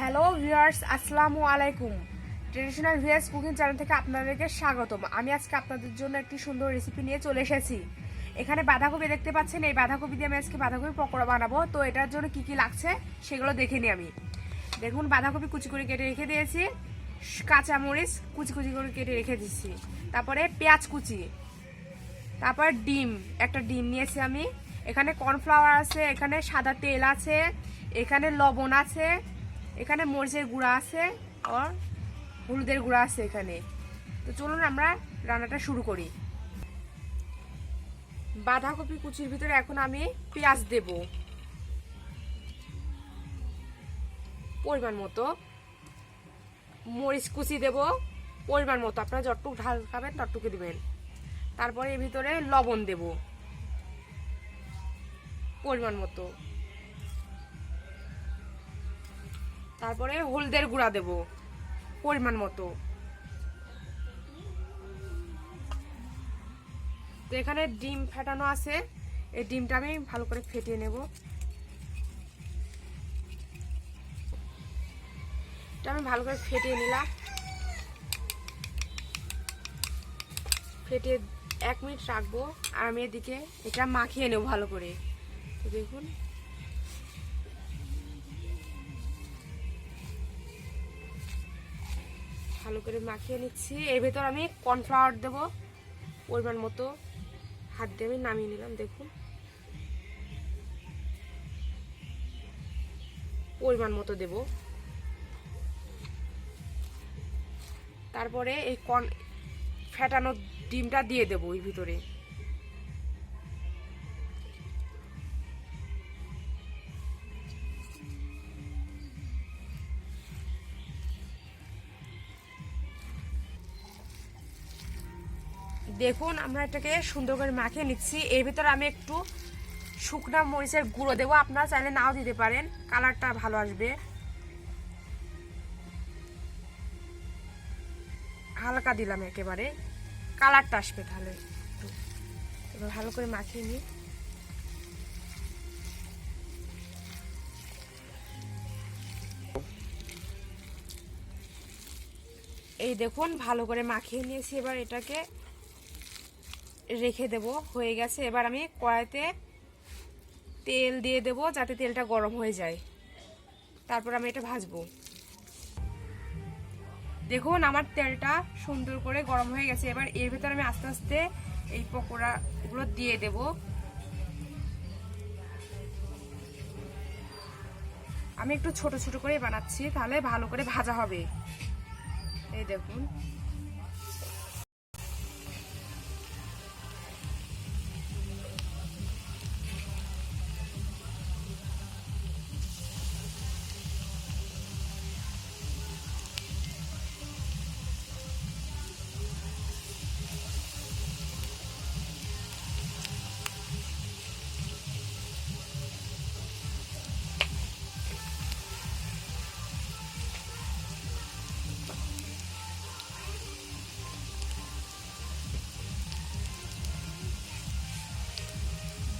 Hello viewers, আসসালামু আলাইকুম। Traditional VS cooking channel থেকে আপনাদেরকে স্বাগতম। আমি আজকে আপনাদের জন্য একটি সুন্দর রেসিপি নিয়ে চলে এসেছি। এখানে বাঁধাকপি দেখতে পাচ্ছেন, এই বাঁধাকপি দিয়ে আমি আজকে বাঁধাকপি পকোড়া বানাবো। তো এটার জন্য কি কি লাগছে সেগুলো দেখে নিই আমি। দেখুন, বাঁধাকপি কুচি করে কেটে রেখে দিয়েছি, কাঁচামরিচ কুচি কুচি করে কেটে রেখে দিচ্ছি, তারপরে পেঁয়াজ কুচি, তারপর ডিম, একটা ডিম নিয়েছি আমি। এখানে কর্নফ্লাওয়ার আছে, এখানে সাদা তেল আছে, এখানে লবণ আছে, এখানে মরিচের গুঁড়া আছে আর হলুদের গুঁড়া আছে এখানে। তো চলুন আমরা রান্নাটা শুরু করি। বাঁধাকপি কুচির ভিতরে এখন আমি পেঁয়াজ দেব পরিমাণ মতো, মরিচ কুচি দেব পরিমাণ মতো, আপনারা যতটুকু ঝাল খাবেন ততটুকু দিবেন। তারপরে এর ভিতরে লবণ দেব পরিমাণ মতো, তারপরে হলুদের গুঁড়া দেব পরিমাণ মতো। তো এখানে ডিম ফেটানো আছে, এই ডিমটা আমি ভালো করে ফেটিয়ে নেব। এটা আমি ভালো করে ফেটিয়ে নিলাম, ফেটিয়ে 1 মিনিট রাখবো। আর আমি এদিকে এটা মাখিয়ে নেব ভালো করে। তো দেখুন, ভালো করে মাখিয়ে নিচ্ছি। এর ভেতর আমি কর্নফ্লাওয়ার দেব পরিমাণ মতো, হাত দিয়ে আমি নামিয়ে নিলাম। দেখুন, পরিমাণ মতো দেব। তারপরে এই ফেটানো ডিমটা দিয়ে দেবো এর ভিতরে। দেখুন, আমরা এটাকে সুন্দর করে মাখিয়ে নিচ্ছি। এর ভিতরে আমি একটু শুকনা মরিচের গুঁড়ো দেবো, আপনারা চাইলে নাও দিতে পারেন, কালারটা ভালো আসবে। হালকা দিলাম, একেবারে কালারটা আসবে তাহলে। এবার ভালো করে মাখিয়ে নিই। এই দেখুন, ভালো করে মাখিয়ে নিয়েছি। এবার এটাকে রেখে দেব, হয়ে গেছে। এবার আমি কড়াইতে তেল দিয়ে দেব যাতে তেলটা গরম হয়ে যায়, তারপর আমি এটা ভাজবো। দেখুন, আমার তেলটা সুন্দর করে গরম হয়ে গেছে। এবার এর ভিতরে আমি আস্তে আস্তে এই পকোড়াগুলো দিয়ে দেব। আমি একটু ছোট ছোট করে বানাচ্ছি, তাহলে ভালো করে ভাজা হবে। এই দেখুন,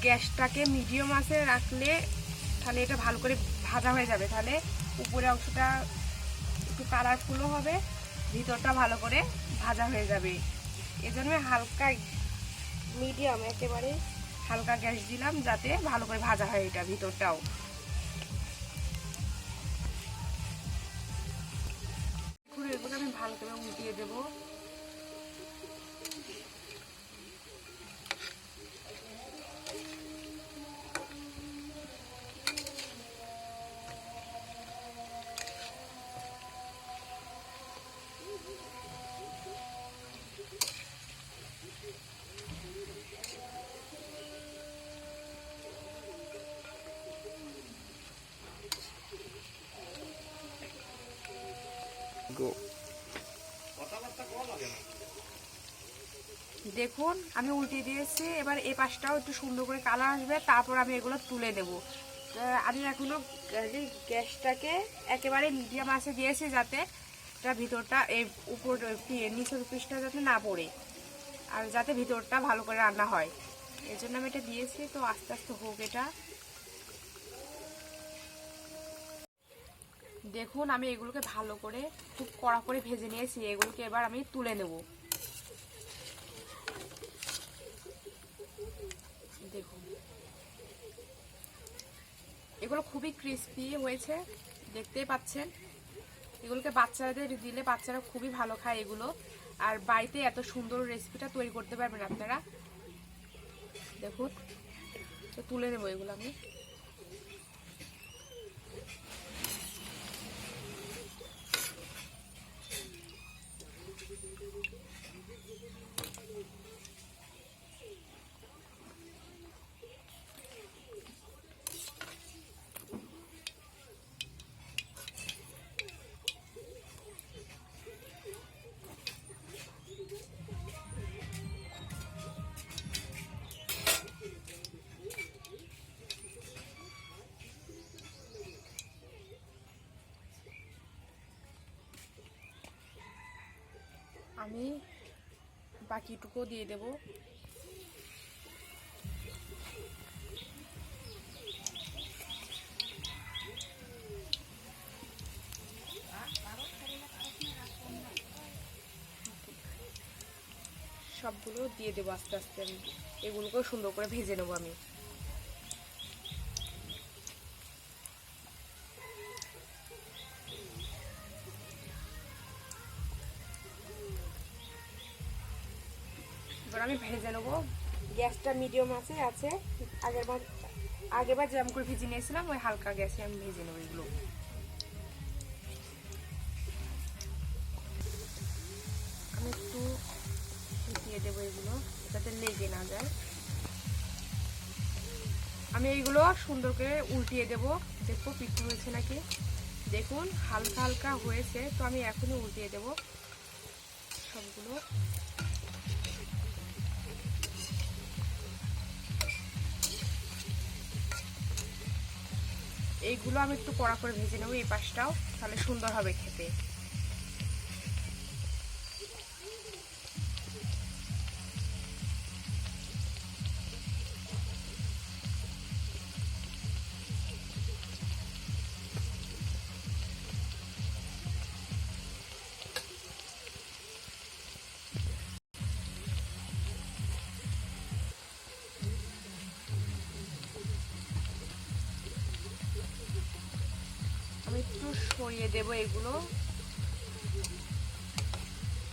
গ্যাসটাকে মিডিয়াম আঁচে রাখলে তাহলে এটা ভালো করে ভাজা হয়ে যাবে। তাহলে উপরের অংশটা একটু কালারফুলও হবে, ভিতরটা ভালো করে ভাজা হয়ে যাবে। এজন্য হালকা মিডিয়াম, একেবারে হালকা গ্যাস দিলাম যাতে ভালো করে ভাজা হয় এটা ভিতরটাও। এগুলো আমি ভালো করে উল্টিয়ে দেবো। দেখুন, আমি উল্টে দিয়েছি। এবার এই পাশটাও একটু সুন্দর করে কালার আসবে, তারপর আমি এগুলো তুলে দেব। আমি এখনো গ্যাসটাকে একেবারে মিডিয়াম আঁচে দিয়েছি যাতে এটা ভিতরটা এই উপর নিচের পিসটা যাতে না পড়ে, আর যাতে ভিতরটা ভালো করে রান্না হয়। এই জন্য আমি এটা দিয়েছি। তো আস্তে আস্তে হোক এটা। দেখুন আমি এগুলোকে ভালো করে খুব কড়া করে ভেজে নিয়েছি। এগুলোকে এবার আমি তুলে নেব। দেখুন এগুলো খুবই ক্রিস্পি হয়েছে, দেখতেই পাচ্ছেন। এগুলোকে বাচ্চাদের দিলে বাচ্চারা খুবই ভালো খায় এগুলো। আর বাড়িতে এত সুন্দর রেসিপিটা তৈরি করতে পারবেন আপনারা। দেখুন তো তুলে নেব এগুলো আমি। আমি বাকিটুকু দিয়ে দেব। সবগুলো দিয়ে দেবো আস্তে আস্তে। আমি এগুলোকেও সুন্দর করে ভেজে নেবো আমি। এবার আমি ভেজে নেবো। গ্যাসটা মিডিয়াম আছে। আগেরবার যেমন করে ভেজে নিয়েছিলাম ওই হালকা গ্যাসে আমি ভেজে নেবো এগুলো। আমি একটু দিয়ে দেবো এগুলো যাতে লেগে না যায়। আমি এইগুলো সুন্দর করে উল্টিয়ে দেবো। দেখো পিঠে হয়েছে নাকি। দেখুন হালকা হালকা হয়েছে, তো আমি এখনই উল্টিয়ে দেবো সবগুলো। এইগুলো আমি একটু কড়া করে ভেজে নেবো এই পাশটাও, তাহলে সুন্দর হবে খেতে। আমি একটু সরিয়ে দেবো এগুলো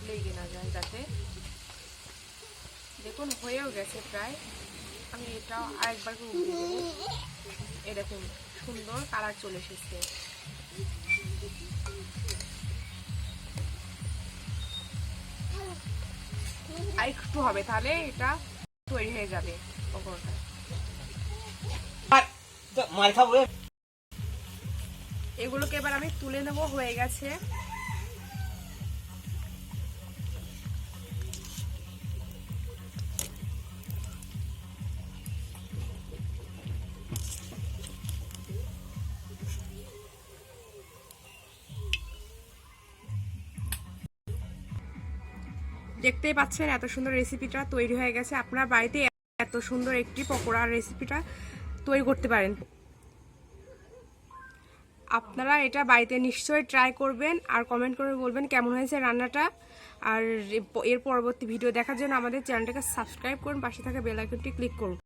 লেগে না যায় যাতে। দেখুন হয়েও গেছে প্রায়। আমি এটাও আরেকবার করে উল্টে দেবো। এরকম সুন্দর কালার চলে এসেছে। আর একটু হবে তাহলে এটা তৈরি হয়ে যাবে পকোড়াটা। এগুলোকে এবার আমি তুলে নেবো, হয়ে গেছে। দেখতেই পাচ্ছেন এত সুন্দর রেসিপিটা তৈরি হয়ে গেছে। আপনার বাড়িতে এত সুন্দর একটি পকোড়ার রেসিপিটা তৈরি করতে পারেন। আপনারা এটা বাড়িতে নিশ্চয়ই ট্রাই করবেন আর কমেন্ট করে বলবেন কেমন হয়েছে রান্নাটা। আর এর পরবর্তী ভিডিও দেখার জন্য আমাদের চ্যানেলটাকে সাবস্ক্রাইব করুন, পাশে থাকা বেল আইকনটি ক্লিক করুন।